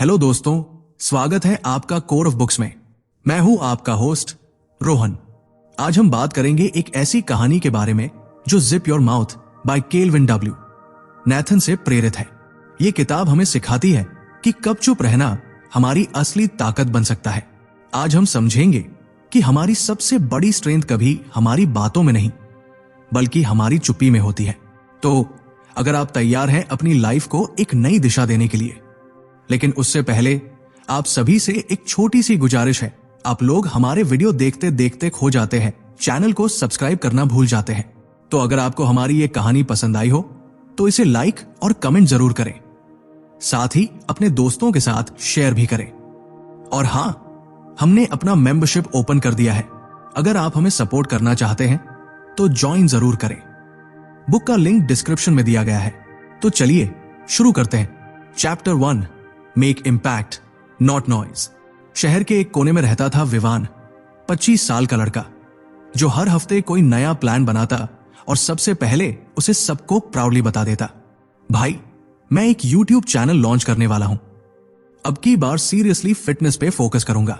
Hello दोस्तों, स्वागत है आपका कोर ऑफ बुक्स में। मैं हूं आपका होस्ट रोहन। आज हम बात करेंगे एक ऐसी कहानी के बारे में जो zip your mouth by Kelvin W Nathan से प्रेरित है। ये किताब हमें सिखाती है कि कब चुप रहना हमारी असली ताकत बन सकता है। आज हम समझेंगे कि हमारी सबसे बड़ी स्ट्रेंथ कभी हमारी बातों में नहीं बल्कि हमारी चुप्पी में होती है। तो अगर आप तैयार हैं अपनी लाइफ को एक नई दिशा देने के लिए, लेकिन उससे पहले आप सभी से एक छोटी सी गुजारिश है। आप लोग हमारे वीडियो देखते देखते खो जाते हैं, चैनल को सब्सक्राइब करना भूल जाते हैं। तो अगर आपको हमारी ये कहानी पसंद आई हो तो इसे लाइक और कमेंट जरूर करें, साथ ही अपने दोस्तों के साथ शेयर भी करें। और हां, हमने अपना मेंबरशिप ओपन कर दिया है। अगर आप हमें सपोर्ट करना चाहते हैं तो ज्वाइन जरूर करें। बुक का लिंक डिस्क्रिप्शन में दिया गया है। तो चलिए शुरू करते हैं। Chapter 1, make impact not noise. शहर के एक कोने में रहता था विवान, 25 साल का लड़का, जो हर हफ्ते कोई नया प्लान बनाता और सबसे पहले उसे सबको प्राउडली बता देता, भाई मैं एक YouTube चैनल लॉन्च करने वाला हूं। अब की बार सीरियसली फिटनेस पे फोकस करूंगा।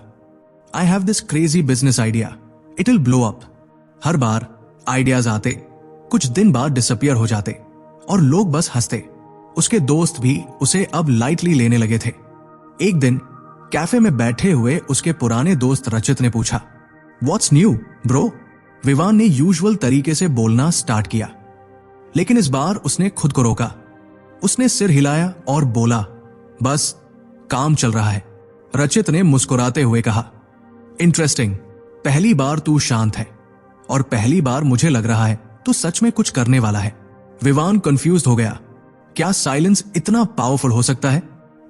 I have this crazy business idea, it will blow up. Her bar ideas आते, कुछ दिन बाद डिसअपियर हो जाते और लोग बस हंसते। उसके दोस्त भी उसे अब लाइटली लेने लगे थे। एक दिन कैफे में बैठे हुए उसके पुराने दोस्त रचित ने पूछा, व्हाट्स न्यू ब्रो? विवान ने यूजुअल तरीके से बोलना स्टार्ट किया, लेकिन इस बार उसने खुद को रोका। उसने सिर हिलाया और बोला, बस काम चल रहा है। रचित ने मुस्कुराते हुए कहा, इंटरेस्टिंग, पहली बार तू शांत है और पहली बार मुझे लग रहा है तू सच में कुछ करने वाला है। विवान कंफ्यूज्ड हो गया। क्या साइलेंस इतना पावरफुल हो सकता है?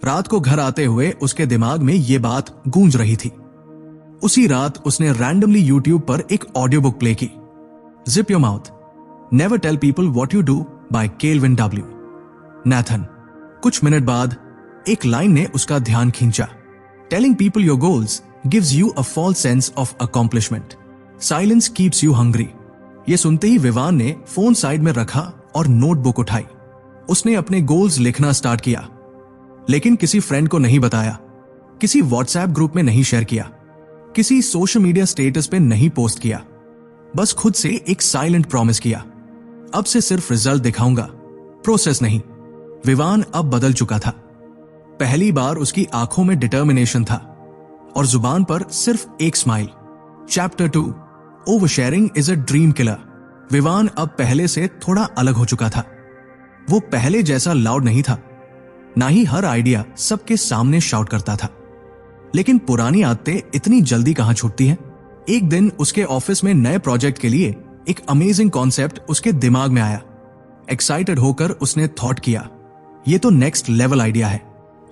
रात को घर आते हुए उसके दिमाग में यह बात गूंज रही थी। उसी रात उसने रैंडमली यूट्यूब पर एक ऑडियो बुक प्ले की, zip your mouth, never tell people what you do by Kelvin W Nathan. कुछ मिनट बाद एक लाइन ने उसका ध्यान खींचा, telling people your goals gives you a false sense of accomplishment, silence keeps you hungry. ये सुनते ही विवान ने फोन साइड में रखा और नोटबुक उठाई। उसने अपने गोल्स लिखना स्टार्ट किया, लेकिन किसी फ्रेंड को नहीं बताया, किसी व्हाट्सएप ग्रुप में नहीं शेयर किया, किसी सोशल मीडिया स्टेटस पे नहीं पोस्ट किया। बस खुद से एक साइलेंट प्रॉमिस किया, अब से सिर्फ रिजल्ट दिखाऊंगा, प्रोसेस नहीं। विवान अब बदल चुका था। पहली बार उसकी आंखों में डिटर्मिनेशन था और जुबान पर सिर्फ एक smile. Chapter 2, over sharing is a dream killer. Vivaan अब पहले से थोड़ा अलग हो चुका था। वो पहले जैसा लाउड नहीं था, ना ही हर आइडिया सबके सामने शाउट करता था। लेकिन पुरानी आदतें इतनी जल्दी कहां छूटती हैं? एक दिन उसके ऑफिस में नए प्रोजेक्ट के लिए एक अमेजिंग कॉन्सेप्ट उसके दिमाग में आया। एक्साइटेड होकर उसने थॉट किया, ये तो नेक्स्ट लेवल आइडिया है।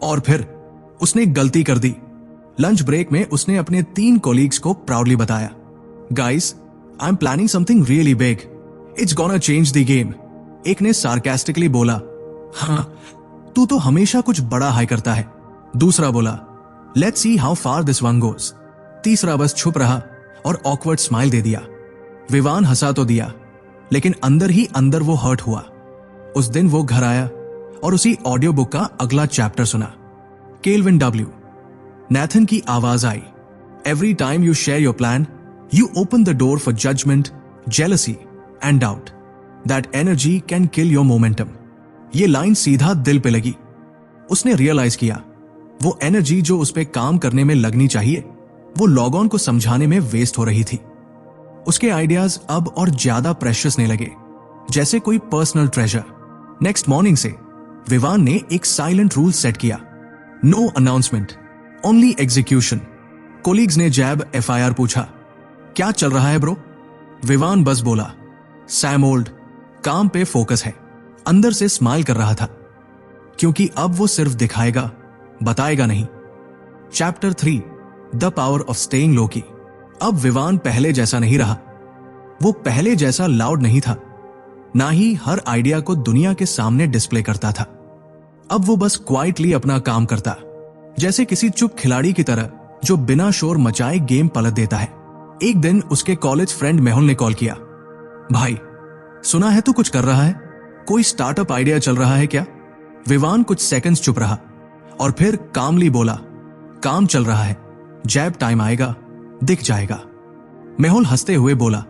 और फिर उसने गलती कर दी। लंच ब्रेक में उसने अपने 3 कोलीग्स को प्राउडली बताया, guys I am planning something really big, it's gonna change the game. एक ने सार्कास्टिकली बोला, हाँ तू तो हमेशा कुछ बड़ा हाई करता है। दूसरा बोला, let's see how far this one goes. तीसरा बस छुप रहा और ऑकवर्ड स्माइल दे दिया। विवान हंसा तो दिया, लेकिन अंदर ही अंदर वो हर्ट हुआ। उस दिन वो घर आया और उसी ऑडियो बुक का अगला चैप्टर सुना, केल्विन डब्ल्यू नैथन की आवाज आई, every time you share your plan you open the door for judgement, jealousy and doubt. That energy can kill your momentum. ये लाइन सीधा दिल पे लगी। उसने रियलाइज किया, वो एनर्जी जो उस पे काम करने में लगनी चाहिए, वो लॉग ऑन को समझाने में वेस्ट हो रही थी। उसके आइडियाज अब और ज्यादा प्रेशियस नहीं लगे, जैसे कोई पर्सनल ट्रेजर। नेक्स्ट मॉर्निंग से विवान ने एक साइलेंट रूल सेट किया, no announcement, only execution. Colleagues ने जैब FIR पूछा, क्या चल रहा है ब्रो? विवान बस बोला, सैम ओल्ड, काम पे फोकस है। अंदर से स्माइल कर रहा था, क्योंकि अब वो सिर्फ दिखाएगा, बताएगा नहीं। Chapter 3, the power of staying low की। अब विवान पहले जैसा नहीं रहा। वो पहले जैसा लाउड नहीं था, ना ही हर आइडिया को दुनिया के सामने डिस्प्ले करता था। अब वो बस क्वाइटली अपना काम करता, जैसे किसी चुप खिलाड़ी की तरह जो बिना शोर मचाए गेम पलट देता है। एक दिन उसके कॉलेज फ्रेंड मेहुल ने कॉल किया, भाई सुना है तू कुछ कर रहा है, कोई स्टार्टअप आइडिया चल रहा है क्या? विवान कुछ सेकंड्स चुप रहा और फिर कामली बोला, काम चल रहा है, जैब टाइम आएगा, दिख जाएगा। मेहुल हंसते हुए बोला,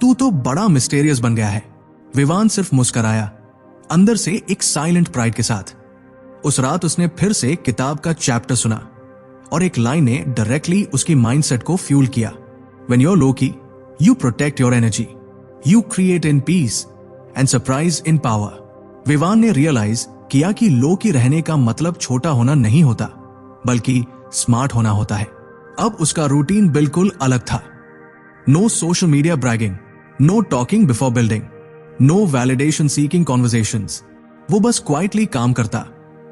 तू तो बड़ा मिस्टेरियस बन गया है। विवान सिर्फ मुस्कराया, अंदर से एक साइलेंट प्राइड के साथ। उस रात उसने फिर से किताब का चैप्टर सुना और एक लाइन ने डायरेक्टली उसकी माइंडसेट को फ्यूल किया। When you're low-key, you protect your energy. You create in peace and surprise in power. Vivaan ने रियलाइज किया कि लो की रहने का मतलब छोटा होना नहीं होता, बल्कि स्मार्ट होना होता है। अब उसका रूटीन बिल्कुल अलग था। No social media bragging, no talking before building, no validation seeking conversations. वो बस क्वाइटली काम करता,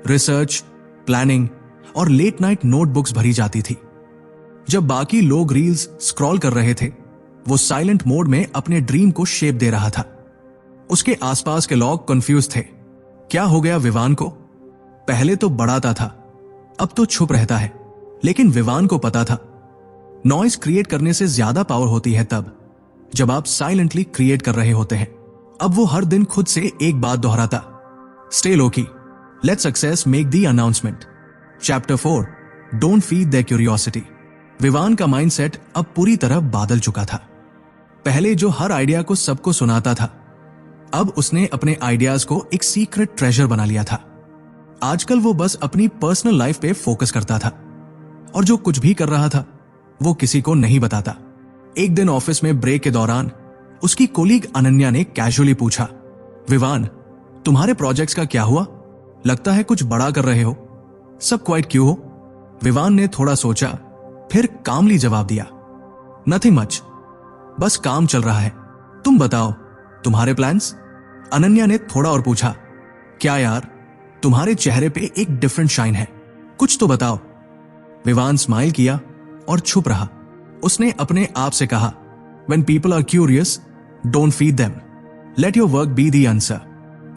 रिसर्च, प्लानिंग और लेट नाइट नोटबुक्स भरी जाती थी। जब बाकी लोग रील्स स्क्रॉल कर रहे थे, वो साइलेंट मोड में अपने ड्रीम को शेप दे रहा था। उसके आसपास के लोग कंफ्यूज थे। क्या हो गया विवान को? पहले तो बढ़ाता था, अब तो छुप रहता है। लेकिन विवान को पता था, नॉइज क्रिएट करने से ज्यादा पावर होती है तब जब आप साइलेंटली क्रिएट कर रहे होते हैं। अब वो हर दिन खुद से एक बात दोहराता, stay lowkey, let success make the announcement. Chapter 4, don't feed their curiosity. Vivaan का माइंडसेट अब पूरी तरह बदल चुका था। पहले जो हर आइडिया को सबको सुनाता था, अब उसने अपने आइडियाज को एक सीक्रेट ट्रेजर बना लिया था। आजकल वो बस अपनी पर्सनल लाइफ पे फोकस करता था और जो कुछ भी कर रहा था वो किसी को नहीं बताता। एक दिन ऑफिस में ब्रेक के दौरान उसकी कोलीग अनन्या ने कैजुअली पूछा, विवान, तुम्हारे प्रोजेक्ट्स का क्या हुआ? लगता है कुछ बड़ा कर रहे हो, सब क्वाइट क्यों हो? विवान ने थोड़ा सोचा, फिर कामली जवाब दिया, नथिंग मच, बस काम चल रहा है। तुम बताओ, तुम्हारे प्लान्स? अनन्या ने थोड़ा और पूछा, क्या यार, तुम्हारे चेहरे पे एक डिफरेंट शाइन है, कुछ तो बताओ। विवान स्माइल किया और छुप रहा। उसने अपने आप से कहा, When people are curious, don't feed them. Let your work be the answer.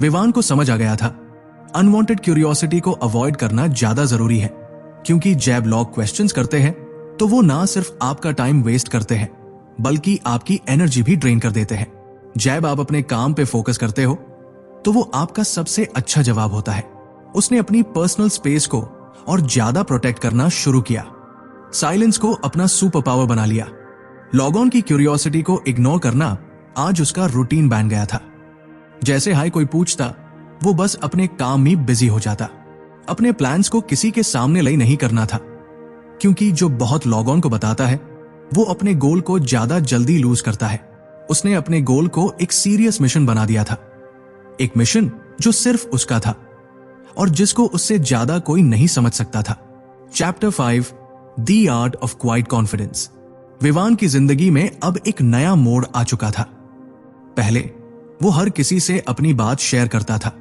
Vivaan को समझ आ गया था, अनवांटेड क्यूरियोसिटी को अवॉइड करना ज्यादा जरूरी है, क्योंकि जब लोग क्वेश्चंस करते हैं तो वो ना सिर्फ आपका टाइम वेस्ट करते हैं, बल्कि आपकी एनर्जी भी ड्रेन कर देते हैं। जब आप अपने काम पे फोकस करते हो तो वो आपका सबसे अच्छा जवाब होता है। उसने अपनी पर्सनल स्पेस को और ज्यादा प्रोटेक्ट करना शुरू किया, साइलेंस को अपना सुपर पावर बना लिया। लॉग ऑन की क्यूरियोसिटी को इग्नोर करना आज उसका रूटीन बन गया था। जैसे हाय कोई पूछता, वो बस अपने काम में बिजी हो जाता। अपने प्लान्स को किसी के सामने लाई नहीं करना था, क्योंकि जो बहुत लॉग ऑन को बताता है वो अपने गोल को ज्यादा जल्दी लूज करता है। उसने अपने गोल को एक सीरियस मिशन बना दिया था, एक मिशन जो सिर्फ उसका था और जिसको उससे ज्यादा कोई नहीं समझ सकता था। Chapter 5, the art of quiet confidence. Vivaan की जिंदगी में अब एक नया मोड़ आ चुका था। पहले वो हर किसी से अपनी बात शेयर करता था,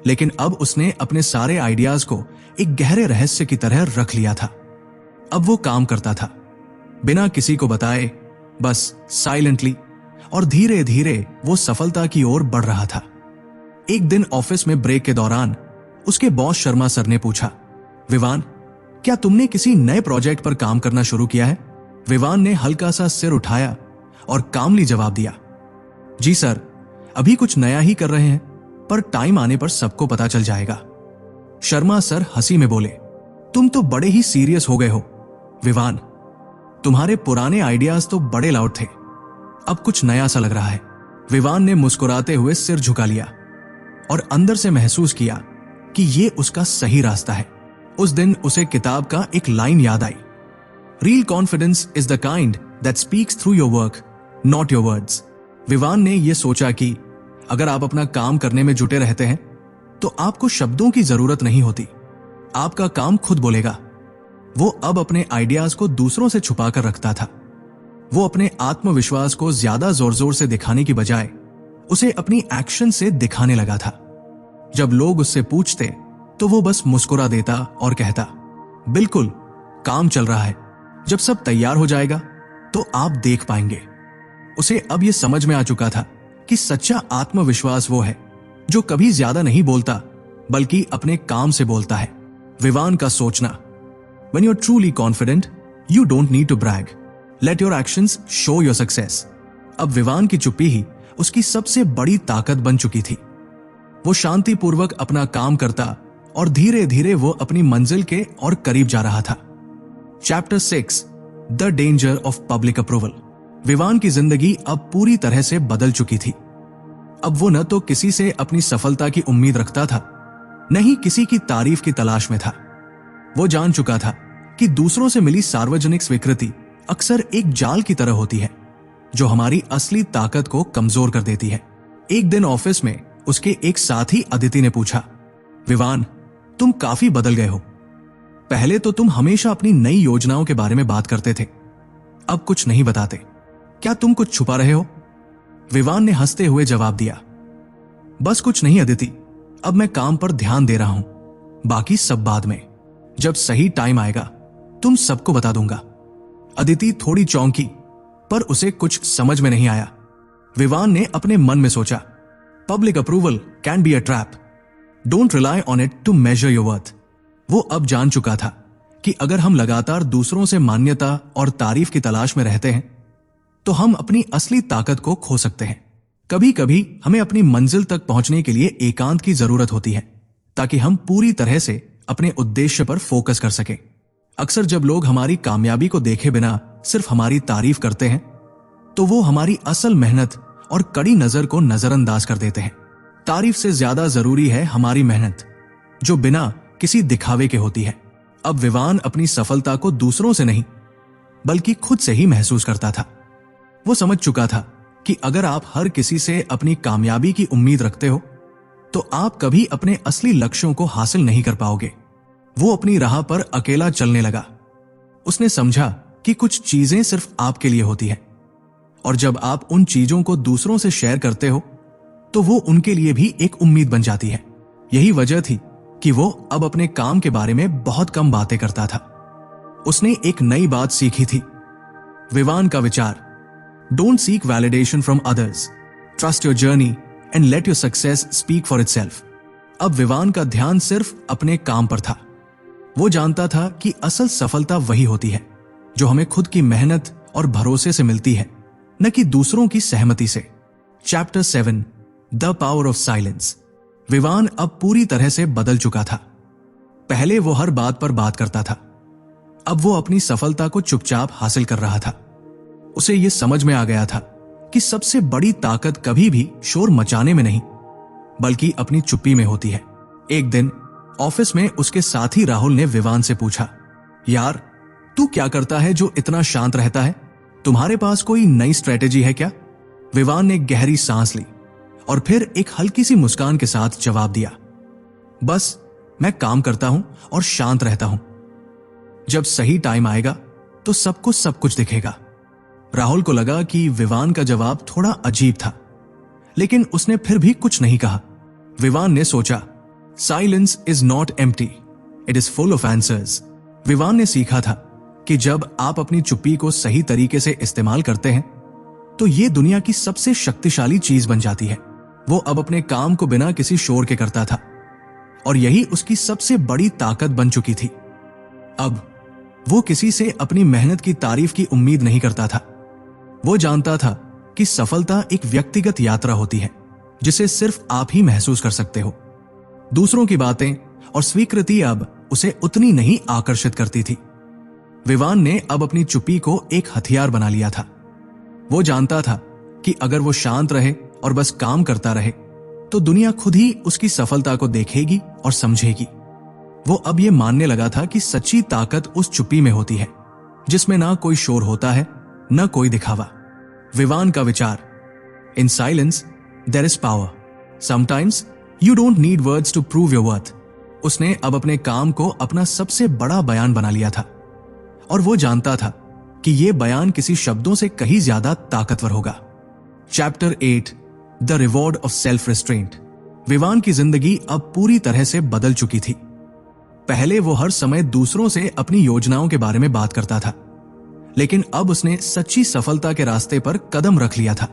लेकिन अब उसने अपने सारे आइडियाज को एक गहरे रहस्य की तरह रख लिया था। अब वो काम करता था बिना किसी को बताए, बस साइलेंटली, और धीरे धीरे वो सफलता की ओर बढ़ रहा था। एक दिन ऑफिस में ब्रेक के दौरान उसके बॉस शर्मा सर ने पूछा, विवान, क्या तुमने किसी नए प्रोजेक्ट पर काम करना शुरू किया है? विवान ने हल्का सा सिर उठाया और कामली जवाब दिया, जी सर, अभी कुछ नया ही कर रहे हैं, पर टाइम आने पर सबको पता चल जाएगा। शर्मा सर हंसी में बोले, तुम तो बड़े ही सीरियस हो गए हो विवान, तुम्हारे पुराने आइडियाज तो बड़े लाउड थे, अब कुछ नया सा लग रहा है। विवान ने मुस्कुराते हुए सिर झुका लिया और अंदर से महसूस किया कि ये उसका सही रास्ता है। उस दिन उसे किताब का एक लाइन याद आई, real confidence is the kind that speaks through your work, not your words. Vivan ने यह सोचा कि अगर आप अपना काम करने में जुटे रहते हैं तो आपको शब्दों की जरूरत नहीं होती, आपका काम खुद बोलेगा। वो अब अपने आइडियाज को दूसरों से छुपा कर रखता था। वो अपने आत्मविश्वास को ज्यादा जोर जोर से दिखाने की बजाय उसे अपनी एक्शन से दिखाने लगा था। जब लोग उससे पूछते तो वो बस मुस्कुरा देता और कहता, बिल्कुल, काम चल रहा है, जब सब तैयार हो जाएगा तो आप देख पाएंगे। उसे अब यह समझ में आ चुका था कि सच्चा आत्मविश्वास वो है जो कभी ज्यादा नहीं बोलता, बल्कि अपने काम से बोलता है। विवान का सोचना, When you're truly confident, you don't need to brag. Let your actions show your success. अब विवान की चुप्पी ही उसकी सबसे बड़ी ताकत बन चुकी थी। वो शांतिपूर्वक अपना काम करता और धीरे धीरे वो अपनी मंजिल के और करीब जा रहा था। Chapter 6 the danger of public approval. Vivaan की जिंदगी अब पूरी तरह से बदल चुकी थी। अब वो न तो किसी से अपनी सफलता की उम्मीद रखता था, न ही किसी की तारीफ की तलाश में था। वो जान चुका था कि दूसरों से मिली सार्वजनिक स्वीकृति अक्सर एक जाल की तरह होती है जो हमारी असली ताकत को कमजोर कर देती है। एक दिन ऑफिस में उसके एक साथी अदिति ने पूछा, विवान, तुम काफी बदल गए हो। पहले तो तुम हमेशा अपनी नई योजनाओं के बारे में बात करते थे, अब कुछ नहीं बताते। क्या तुम कुछ छुपा रहे हो? विवान ने हंसते हुए जवाब दिया, बस कुछ नहीं अदिति, अब मैं काम पर ध्यान दे रहा हूं, बाकी सब बाद में, जब सही टाइम आएगा तुम सबको बता दूंगा। अदिति थोड़ी चौंकी, पर उसे कुछ समझ में नहीं आया। विवान ने अपने मन में सोचा, public approval can be a trap, don't rely on it to measure your worth. वो अब जान चुका था कि अगर हम लगातार दूसरों से मान्यता और तारीफ की तलाश में रहते हैं तो हम अपनी असली ताकत को खो सकते हैं। कभी कभी हमें अपनी मंजिल तक पहुंचने के लिए एकांत की जरूरत होती है ताकि हम पूरी तरह से अपने उद्देश्य पर फोकस कर सकें। अक्सर जब लोग हमारी कामयाबी को देखे बिना सिर्फ हमारी तारीफ करते हैं तो वो हमारी असल मेहनत और कड़ी नजर को नजरअंदाज कर देते हैं। तारीफ से ज्यादा जरूरी है हमारी मेहनत, जो बिना किसी दिखावे के होती है। अब विवान अपनी सफलता को दूसरों से नहीं बल्कि खुद से ही महसूस करता था। वो समझ चुका था कि अगर आप हर किसी से अपनी कामयाबी की उम्मीद रखते हो तो आप कभी अपने असली लक्ष्यों को हासिल नहीं कर पाओगे। वो अपनी राह पर अकेला चलने लगा। उसने समझा कि कुछ चीजें सिर्फ आपके लिए होती है और जब आप उन चीजों को दूसरों से शेयर करते हो तो वो उनके लिए भी एक उम्मीद बन जाती है। यही वजह थी कि वो अब अपने काम के बारे में बहुत कम बातें करता था। उसने एक नई बात सीखी थी, विवान का विचार, don't seek validation from others, trust your journey and let your success speak for itself. अब विवान का ध्यान सिर्फ अपने काम पर था। वो जानता था कि असल सफलता वही होती है जो हमें खुद की मेहनत और भरोसे से मिलती है, न कि दूसरों की सहमति से। Chapter 7 the power of silence. Vivaan अब पूरी तरह से बदल चुका था। पहले वो हर बात पर बात करता था, अब वो अपनी सफलता को चुपचाप हासिल कर रहा था। उसे यह समझ में आ गया था कि सबसे बड़ी ताकत कभी भी शोर मचाने में नहीं बल्कि अपनी चुप्पी में होती है। एक दिन ऑफिस में उसके साथी राहुल ने विवान से पूछा, यार, तू क्या करता है जो इतना शांत रहता है? तुम्हारे पास कोई नई स्ट्रेटेजी है क्या? विवान ने गहरी सांस ली और फिर एक हल्की सी मुस्कान के साथ जवाब दिया, बस मैं काम करता हूं और शांत रहता हूं। जब सही टाइम आएगा तो सबको सब कुछ दिखेगा। राहुल को लगा कि विवान का जवाब थोड़ा अजीब था, लेकिन उसने फिर भी कुछ नहीं कहा। विवान ने सोचा, silence is not empty, it is full of answers. Vivaan ने सीखा था कि जब आप अपनी चुप्पी को सही तरीके से इस्तेमाल करते हैं तो यह दुनिया की सबसे शक्तिशाली चीज बन जाती है। वो अब अपने काम को बिना किसी शोर के करता था और यही उसकी सबसे बड़ी ताकत बन चुकी थी। अब वो किसी से अपनी मेहनत की तारीफ की उम्मीद नहीं करता था। वो जानता था कि सफलता एक व्यक्तिगत यात्रा होती है जिसे सिर्फ आप ही महसूस कर सकते हो। दूसरों की बातें और स्वीकृति अब उसे उतनी नहीं आकर्षित करती थी। विवान ने अब अपनी चुप्पी को एक हथियार बना लिया था। वो जानता था कि अगर वो शांत रहे और बस काम करता रहे तो दुनिया खुद ही उसकी सफलता को देखेगी और समझेगी। वो अब ये मानने लगा था कि सच्ची ताकत उस चुप्पी में होती है जिसमें ना कोई शोर होता है न कोई दिखावा। विवान का विचार, in silence there is power, sometimes you don't need words to prove your worth. उसने अब अपने काम को अपना सबसे बड़ा बयान बना लिया था और वो जानता था कि यह बयान किसी शब्दों से कहीं ज्यादा ताकतवर होगा। Chapter 8 the reward of self restraint. Vivaan की जिंदगी अब पूरी तरह से बदल चुकी थी। पहले वो हर समय दूसरों से अपनी योजनाओं के बारे में बात करता था, लेकिन अब उसने सच्ची सफलता के रास्ते पर कदम रख लिया था।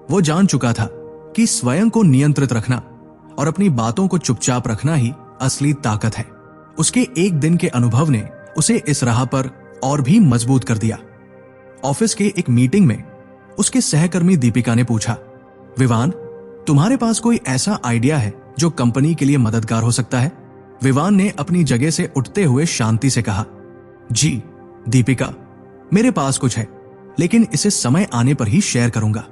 वो जान चुका था कि स्वयं को नियंत्रित रखना और अपनी बातों को चुपचाप रखना ही असली ताकत है। उसके एक दिन के अनुभव ने उसे इस राह पर और भी मजबूत कर दिया। ऑफिस के एक मीटिंग में उसके सहकर्मी दीपिका ने पूछा, विवान, तुम्हारे पास कोई ऐसा आइडिया है जो कंपनी के लिए मददगार हो सकता है? विवान ने अपनी जगह से उठते हुए शांति से कहा, जी दीपिका, मेरे पास कुछ है, लेकिन इसे समय आने पर ही शेयर करूंगा।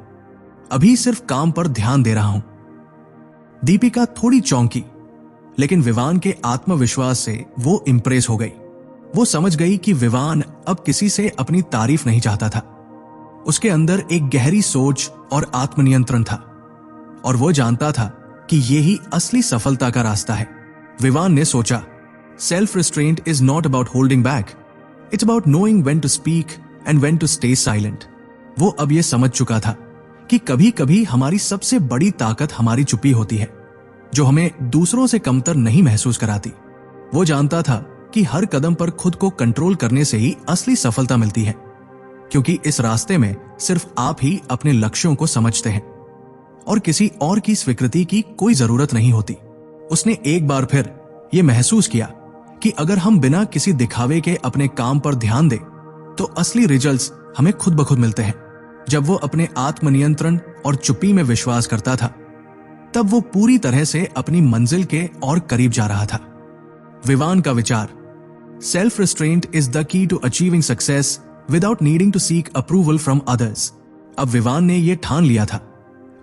अभी सिर्फ काम पर ध्यान दे रहा हूं। दीपिका थोड़ी चौंकी, लेकिन विवान के आत्मविश्वास से वो इंप्रेस हो गई। वो समझ गई कि विवान अब किसी से अपनी तारीफ नहीं चाहता था। उसके अंदर एक गहरी सोच और आत्मनियंत्रण था, और वो जानता था कि यही असली सफलता का रास्ता है। विवान ने सोचा, self restraint is not about holding back, it's about knowing when to speak and when to stay silent. वो अब ये समझ चुका था कि कभी कभी हमारी सबसे बड़ी ताकत हमारी चुप्पी होती है, जो हमें दूसरों से कमतर नहीं महसूस कराती। वो जानता था कि हर कदम पर खुद को कंट्रोल करने से ही असली सफलता मिलती है, क्योंकि इस रास्ते में सिर्फ आप ही अपने लक्ष्यों को समझते हैं और किसी और की स्वीकृति की कोई जरूरत नहीं होती। उसने एक बार फिर यह महसूस किया कि अगर हम बिना किसी दिखावे के अपने काम पर ध्यान दें, तो असली रिजल्ट्स हमें खुद ब खुद मिलते हैं। जब वो अपने आत्मनियंत्रण और चुप्पी में विश्वास करता था, तब वो पूरी तरह से अपनी मंजिल के और करीब जा रहा था। विवान का विचार, self restraint is the key to achieving success without needing to seek approval from others. अब विवान ने यह ठान लिया था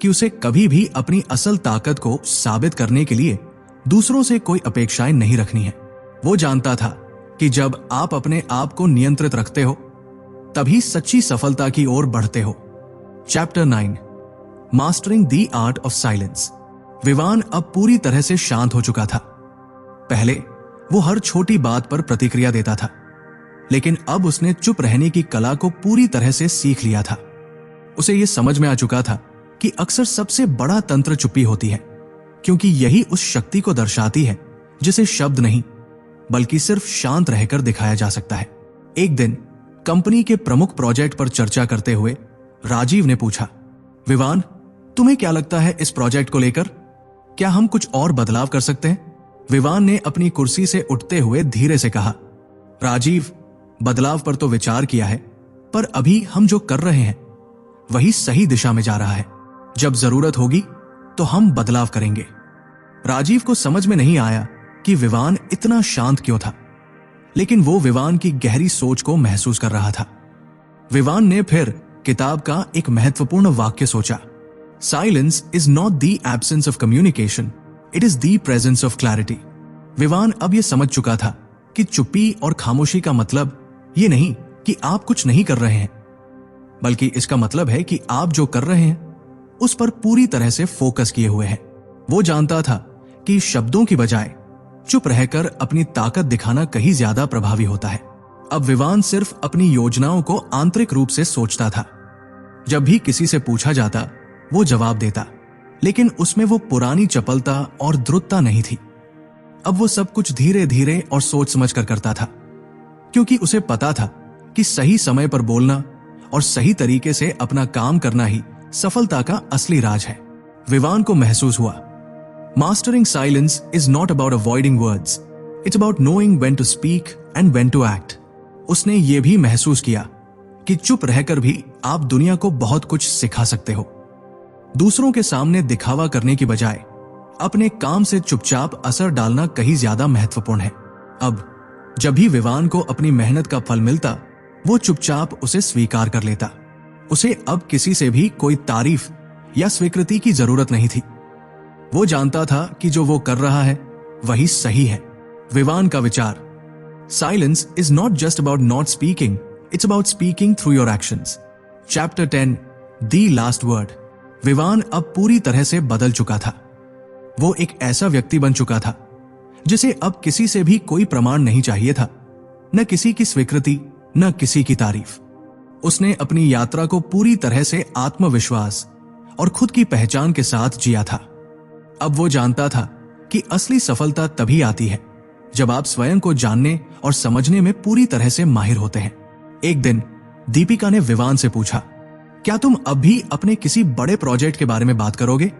कि उसे कभी भी अपनी असल ताकत को साबित करने के लिए दूसरों से कोई अपेक्षाएं नहीं रखनी है। वो जानता था कि जब आप अपने आप को नियंत्रित रखते हो, तभी सच्ची सफलता की ओर बढ़ते हो। Chapter 9, mastering the art of silence. Vivaan अब पूरी तरह से शांत हो चुका था। पहले वो हर छोटी बात पर प्रतिक्रिया देता था, लेकिन अब उसने चुप रहने की कला को पूरी तरह से सीख लिया था। उसे यह समझ में आ चुका था कि अक्सर सबसे बड़ा तंत्र चुप्पी होती है, क्योंकि यही उस शक्ति को दर्शाती है जिसे शब्द नहीं, बल्कि सिर्फ शांत रहकर दिखाया जा सकता है। एक दिन कंपनी के प्रमुख प्रोजेक्ट पर चर्चा करते हुए राजीव ने पूछा, विवान, तुम्हें क्या लगता है इस प्रोजेक्ट को लेकर? क्या हम कुछ और बदलाव कर सकते हैं? विवान ने अपनी कुर्सी से उठते हुए धीरे से कहा, राजीव, बदलाव पर तो विचार किया है, पर अभी हम जो कर रहे हैं वही सही दिशा में जा रहा है। जब जरूरत होगी तो हम बदलाव करेंगे। राजीव को समझ में नहीं आया कि विवान इतना शांत क्यों था, लेकिन वो विवान की गहरी सोच को महसूस कर रहा था। विवान ने फिर किताब का एक महत्वपूर्ण वाक्य सोचा, silence is not the absence of communication, it is the presence of clarity. Vivaan अब यह समझ चुका था कि चुप्पी और खामोशी का मतलब ये नहीं कि आप कुछ नहीं कर रहे हैं, बल्कि इसका मतलब है कि आप जो कर रहे हैं उस पर पूरी तरह से फोकस किए हुए हैं। वो जानता था कि शब्दों की बजाय चुप रहकर अपनी ताकत दिखाना कहीं ज्यादा प्रभावी होता है। अब विवान सिर्फ अपनी योजनाओं को आंतरिक रूप से सोचता था। जब भी किसी से पूछा जाता, वो जवाब देता, लेकिन उसमें वो पुरानी चपलता और द्रुतता नहीं थी। अब वो सब कुछ धीरे धीरे और सोच समझ कर करता था, क्योंकि उसे पता था कि सही समय पर बोलना और सही तरीके से अपना काम करना ही सफलता का असली राज है। विवान को महसूस हुआ, mastering silence is not about avoiding words, it's about knowing when to speak and when to act. उसने ये भी महसूस किया कि चुप रहकर भी आप दुनिया को बहुत कुछ सिखा सकते हो। दूसरों के सामने दिखावा करने की बजाय अपने काम से चुपचाप असर डालना कहीं ज्यादा महत्वपूर्ण है। अब जब भी विवान को अपनी मेहनत का फल मिलता, वो चुपचाप उसे स्वीकार कर लेता। उसे अब किसी से भी कोई तारीफ या स्वीकृति की जरूरत नहीं थी। वो जानता था कि जो वो कर रहा है वही सही है। विवान का विचार, silence is not just about not speaking, it's about speaking through your actions. Chapter 10, the last word. Vivaan अब पूरी तरह से बदल चुका था। वो एक ऐसा व्यक्ति बन चुका था जिसे अब किसी से भी कोई प्रमाण नहीं चाहिए था, न किसी की स्वीकृति, न किसी की तारीफ। उसने अपनी यात्रा को पूरी तरह से आत्मविश्वास और खुद की पहचान के साथ जिया था। अब वो जानता था कि असली सफलता तभी आती है जब आप स्वयं को जानने और समझने में पूरी तरह से माहिर होते हैं। एक दिन दीपिका ने विवान से पूछा, क्या तुम अब भी अपने किसी बड़े प्रोजेक्ट के बारे में बात करोगे?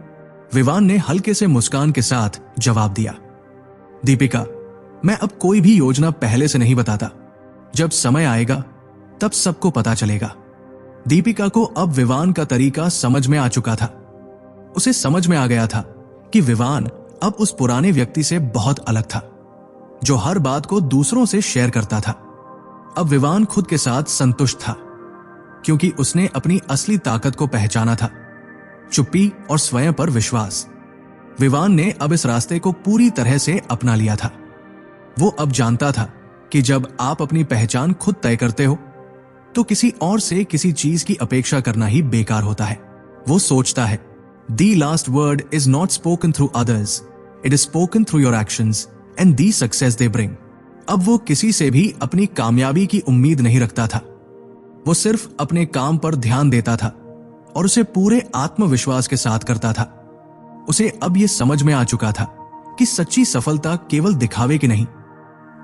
विवान ने हल्के से मुस्कान के साथ जवाब दिया, दीपिका, मैं अब कोई भी योजना पहले से नहीं बताता। जब समय आएगा तब सबको पता चलेगा। दीपिका को अब विवान का तरीका समझ में आ चुका था। उसे समझ में आ गया था कि विवान अब उस पुराने व्यक्ति से बहुत अलग था। जो हर बात को दूसरों से शेयर करता था। अब विवान खुद के साथ संतुष्ट था, क्योंकि उसने अपनी असली ताकत को पहचाना था, चुप्पी और स्वयं पर विश्वास। विवान ने अब इस रास्ते को पूरी तरह से अपना लिया था। वो अब जानता था कि जब आप अपनी पहचान खुद तय करते हो तो किसी और से किसी चीज की अपेक्षा करना ही बेकार होता है। वो सोचता है, the last word is not spoken through others, it is spoken through your actions and the success they bring. अब वो किसी से भी अपनी कामयाबी की उम्मीद नहीं रखता था। वो सिर्फ अपने काम पर ध्यान देता था और उसे पूरे आत्मविश्वास के साथ करता था। उसे अब यह समझ में आ चुका था कि सच्ची सफलता केवल दिखावे की नहीं,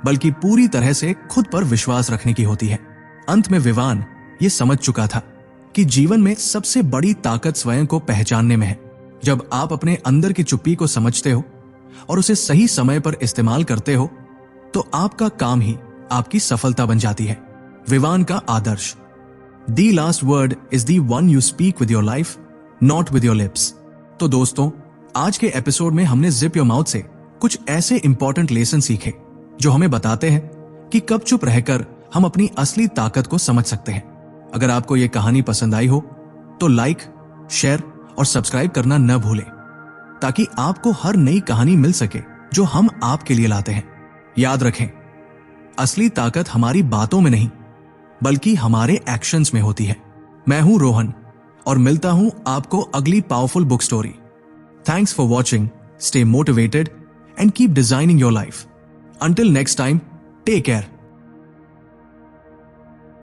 बल्कि पूरी तरह से खुद पर विश्वास रखने की होती है। अंत में विवान ये समझ चुका था कि जीवन में सबसे बड़ी ताकत स्वयं को पहचानने में है। जब आप अपने अंदर की चुप्पी को समझते हो और उसे सही समय पर इस्तेमाल करते हो तो आपका काम ही आपकी सफलता बन जाती है। विवान का आदर्श, the last word is the one you speak with your life, not with your lips. तो दोस्तों, आज के एपिसोड में हमने जिप योर माउथ से कुछ ऐसे इंपॉर्टेंट लेसन सीखे जो हमें बताते हैं कि कब चुप रहकर हम अपनी असली ताकत को समझ सकते हैं। अगर आपको यह कहानी पसंद आई हो तो लाइक, शेयर और सब्सक्राइब करना न भूलें, ताकि आपको हर नई कहानी मिल सके जो हम आपके लिए लाते हैं। याद रखें, असली ताकत हमारी बातों में नहीं बल्कि हमारे एक्शंस में होती है। मैं हूं रोहन और मिलता हूं आपको अगली powerful book story. Thanks for watching, stay motivated and keep designing your life. Until next time, take care.